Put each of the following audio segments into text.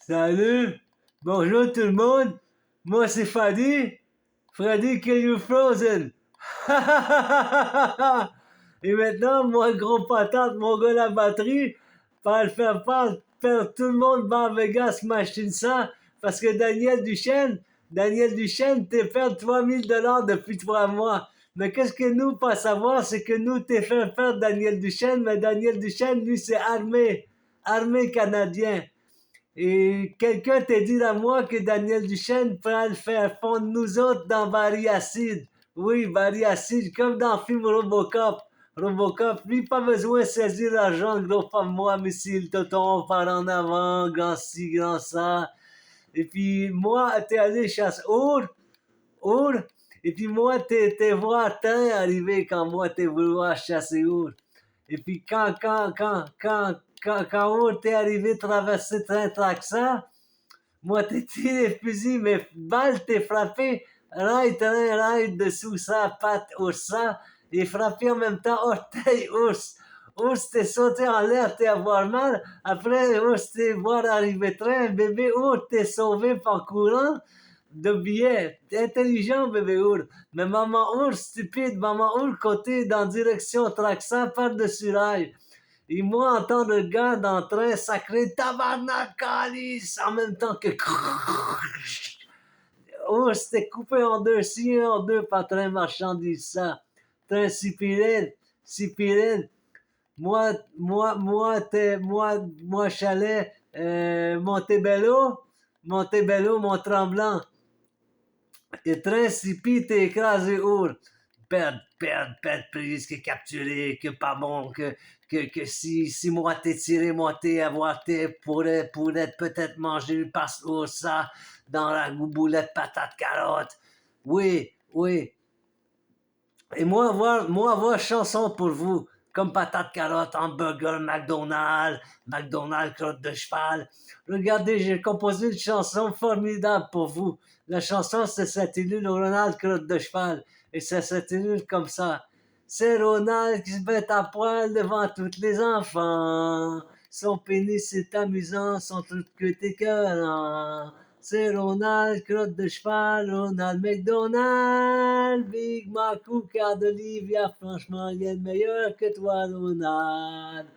Salut! Bonjour tout le monde! Moi c'est Freddy! Freddy Kill You Frozen! Et maintenant, moi gros patate, mon gars la batterie, faire tout le monde va à Vegas m'acheter ça, parce que Daniel Duchesne t'es fait 3000 $ depuis 3 mois. Mais qu'est-ce que nous pas savoir, c'est que nous t'es fait faire Daniel Duchesne, mais Daniel Duchesne, lui, c'est armée canadien. Et quelqu'un t'a dit à moi que Daniel Duchesne pourrait le faire fondre nous autres dans Barry Acid. Oui, Barry Acid, comme dans le film Robocop. Robocop, lui, pas besoin de saisir l'argent, gros pas moi, missile, tonton, par en avant, grand ci, grand ça. Et puis, moi, t'es allé chasser Our, et puis moi, t'es voir Train arriver quand moi, t'es vouloir chasser Our. Et puis quand Our t'es arrivé traverser Train-Traxan, moi, t'es tiré le fusil, mais balle t'es frappé, raille dessous sa patte ours, et frappé en même temps orteil ours. Ours t'es sauté en l'air, t'es avoir mal. Après, ours t'es voir arriver train, bébé ours t'es sauvé par courant de billets. T'es intelligent, bébé ours. Mais maman ours, stupide, maman ours côté dans direction Traxan par-dessus rail. Et moi, entendre le gars dans le train sacré tabarnak calice en même temps que oh, c'était coupé en deux, scié en deux par train marchandise ça. Train Sipirine. Moi, chalet, Montebello, Mont-Tremblant. Et train Sipi, t'es écrasé où? Perdre prise, que capturer, que pas bon, que si moi t'es tiré, moi t'es avoir t'es pourrait peut-être manger par ça dans la boulette patate carotte. Oui. Et moi avoir chanson pour vous, comme patate carotte, hamburger, McDonald's, crotte de cheval. Regardez, j'ai composé une chanson formidable pour vous. La chanson, c'est s'intitule Ronald crotte de cheval. Et ça s'intitule comme ça. C'est Ronald qui se met à poil devant tous les enfants. Son pénis est amusant, son truc est écœurant. C'est Ronald, crotte de cheval, Ronald McDonald, Big Mac ou quart d'Olivia, franchement, il y a le meilleur que toi, Ronald.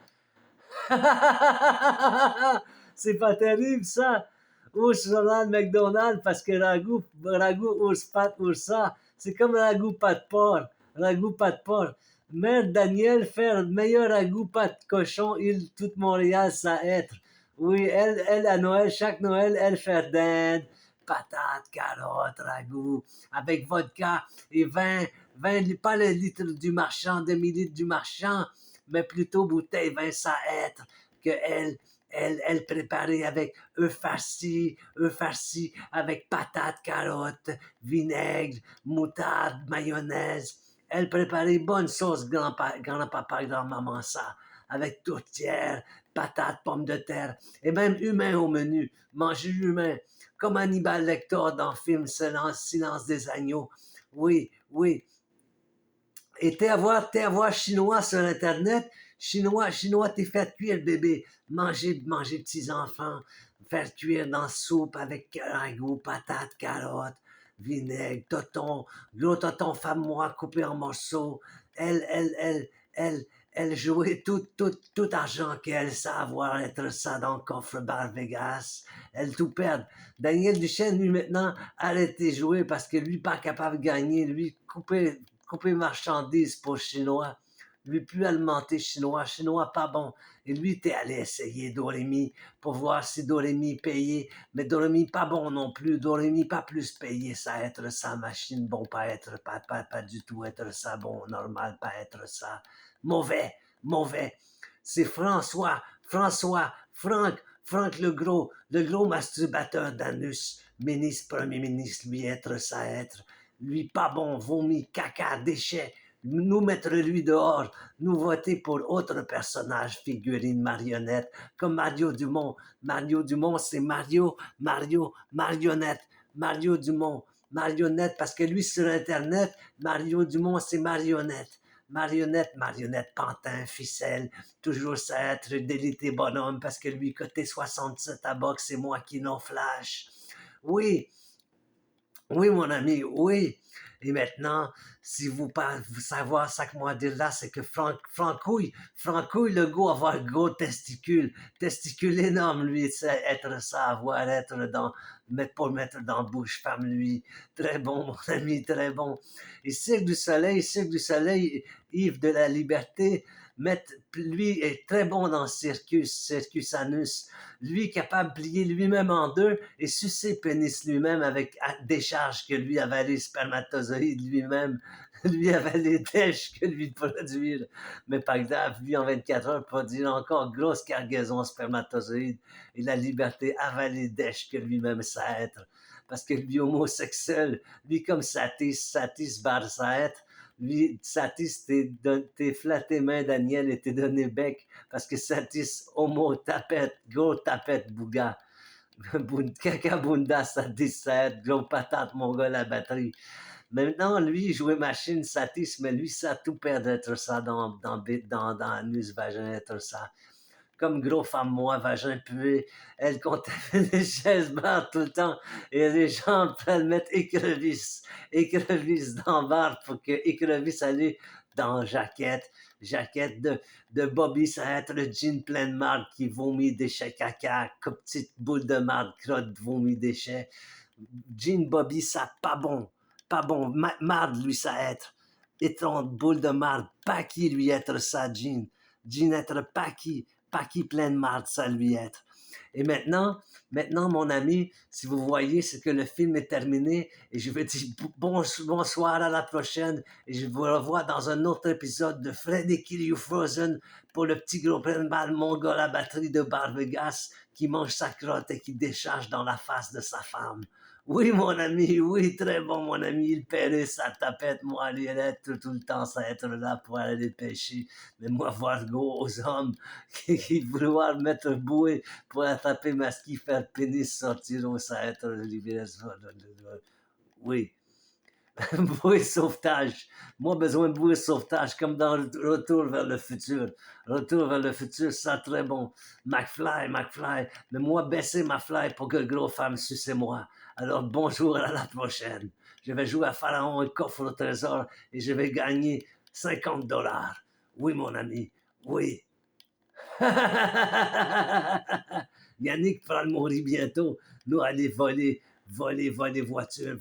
C'est pas terrible, ça. Ours Ronald McDonald, parce que ragoût, ours pat, ça, c'est comme ragoût pas de porc. Mère Daniel faire meilleur ragoût pas de cochon, il, toute Montréal, ça être. Oui, elle, à Noël, chaque Noël, elle fait dinde, patates, carottes, ragoût, avec vodka et 20, pas le litre du marchand, demi-litre du marchand, mais plutôt bouteille 20 ça être, que elle préparait avec œufs farcis, avec patates, carottes, vinaigre, moutarde, mayonnaise. Elle préparait bonne sauce grand-papa, grand-maman ça, avec tourtière, patates, pommes de terre, et même humain au menu, manger humain, comme Hannibal Lecter dans le film Silence des agneaux. Oui. Et t'es à voir chinois sur Internet, chinois, t'es fait cuire bébé, manger petits enfants, faire cuire dans la soupe avec ragoût, patates, carottes, vinaigre, gros toton, femme moi coupé en morceaux, elle jouait tout argent qu'elle savoir être ça dans le coffre bar Vegas, elle tout perd. Daniel Duchesne, lui, maintenant, arrêtez de jouer parce que lui, pas capable de gagner, lui, couper marchandises pour Chinois. Lui, plus alimenter Chinois pas bon. Et lui, t'es allé essayer Dorémy pour voir si Dorémy payait. Mais Dorémy pas bon non plus. Dorémy pas plus payé. Ça être ça, machine bon, pas être, pas du tout être ça bon, normal, pas être ça. Mauvais. C'est Franck le gros masturbateur d'anus, premier ministre, lui être ça être. Lui pas bon, vomi, caca, déchets, nous mettre lui dehors, nous voter pour autre personnage, figurine, marionnette, comme Mario Dumont. Mario Dumont, c'est Mario, marionnette. Mario Dumont, marionnette, parce que lui, sur Internet, Mario Dumont, c'est marionnette. Marionnette, marionnette, pantin, ficelle, toujours ça être délité bonhomme parce que lui, côté 67 à boxe, c'est moi qui n'en flash. Oui, oui, mon ami, oui. Et maintenant, si vous savoir ça que moi dire là, c'est que Francouille, le gars avoir gros testicule énorme, lui, c'est être ça, avoir être dans, mettre pour mettre dans la bouche, femme, lui. Très bon, mon ami, très bon. Et Cirque du Soleil, Yves de la Liberté, lui est très bon dans Circus Anus. Lui capable de plier lui-même en deux et sucer pénis lui-même avec décharge que lui avalé spermatozoïde lui-même, lui avalé dèche que lui produire. Mais pas grave, lui en 24 heures produit encore grosse cargaison spermatozoïde et la liberté avalé dèche que lui-même ça être. Parce que lui homosexuel, lui comme Satis barre ça être, lui, Satis, t'es flatté main Daniel et t'es donné bec parce que Satis, homo, tapette, gros tapette, bouga. Caca bunda, Satis, ça gros patate, mon gars, la batterie. Maintenant, lui, il jouait machine, Satis, mais lui, ça a tout perdre d'être ça dans anus, vagin, être ça. Comme gros femme, moi, vagin pué, elle comptait les chaises barres tout le temps, et les gens peuvent mettre écrevisse dans barre pour que écrevisse allait dans jaquette de Bobby, ça va être le jean plein de marde qui vomit déchets caca, comme petite boule de marde, crotte vomit déchets. Jean Bobby, ça pas bon, marde lui ça être. Étrange boule de marde, pas qui lui être ça, Jean être pas qui plein de marde, ça lui être. Et maintenant, mon ami, si vous voyez, c'est que le film est terminé et je vous dis bonsoir à la prochaine et je vous revois dans un autre épisode de Freddy Kill You Frozen pour le petit gros plein de balle mongol à batterie de Barbegas qui mange sa crotte et qui décharge dans la face de sa femme. Oui, mon ami, oui, très bon, mon ami. Il paierait sa tapette, moi, il est tout le temps, ça être là pour aller pêcher. Mais moi, voir gros hommes qui vouloir mettre bouée pour attraper ma ski, faire pénis, sortir au ça être l'hiver. Oui. Bouée sauvetage. Moi, besoin de bouée sauvetage, comme dans Retour vers le futur. Retour vers le futur, ça très bon. McFly. Mais moi, baisser ma fly pour que le gros femme suce moi. Alors, bonjour, à la prochaine. Je vais jouer à Pharaon et coffre au trésor et je vais gagner $50. Oui, mon ami. Oui. Yannick va mourir bientôt. Nous, aller voler voiture,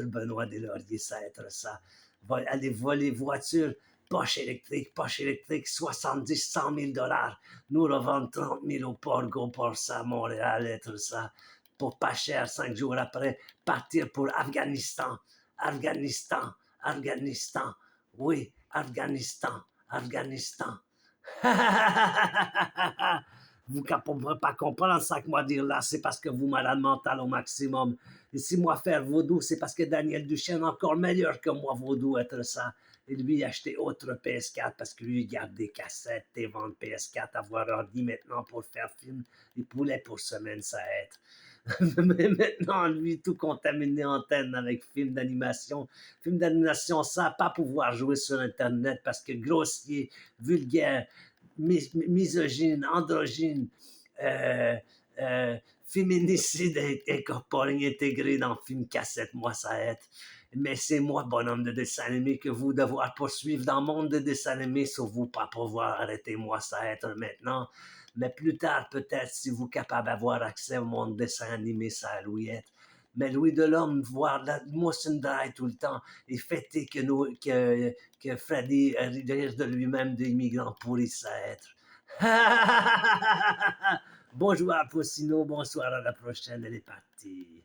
Benoît Deslauriers, ça va être ça. Aller voler voiture, poche électrique, 70, 100 000 dollars. Nous revendre 30 000 au port, go pour ça, Montréal, être ça. Pour pas cher, 5 jours après, partir pour Afghanistan. Oui, Afghanistan. Vous ne pourrez pas comprendre ça que moi dire là, c'est parce que vous malade mental au maximum. Et si moi faire vaudou, c'est parce que Daniel Duchesne encore meilleur que moi vaudou être ça. Et lui acheter autre PS4 parce que lui il garde des cassettes et vendre PS4, avoir ordi maintenant pour faire film. Les poulets pour semaine ça être. Mais maintenant, lui, tout contaminé antenne avec film d'animation. Film d'animation, ça, pas pouvoir jouer sur Internet parce que grossier, vulgaire, misogyne, androgyne, féminicide incorporé, intégré dans le film cassette, moi ça aide. Mais c'est moi, bonhomme de dessin animé, que vous devoir poursuivre dans le monde de dessin animé, sauf vous pas pouvoir arrêter moi ça être maintenant. Mais plus tard, peut-être, si vous êtes capable d'avoir accès au monde dessin animé, ça a Louisette. Mais Louis Delhomme, voir la motion dry tout le temps et fêter que Freddy rire de lui-même des immigrants pourris, ça être. Bonjour à Poussino, bonsoir à la prochaine, elle est partie.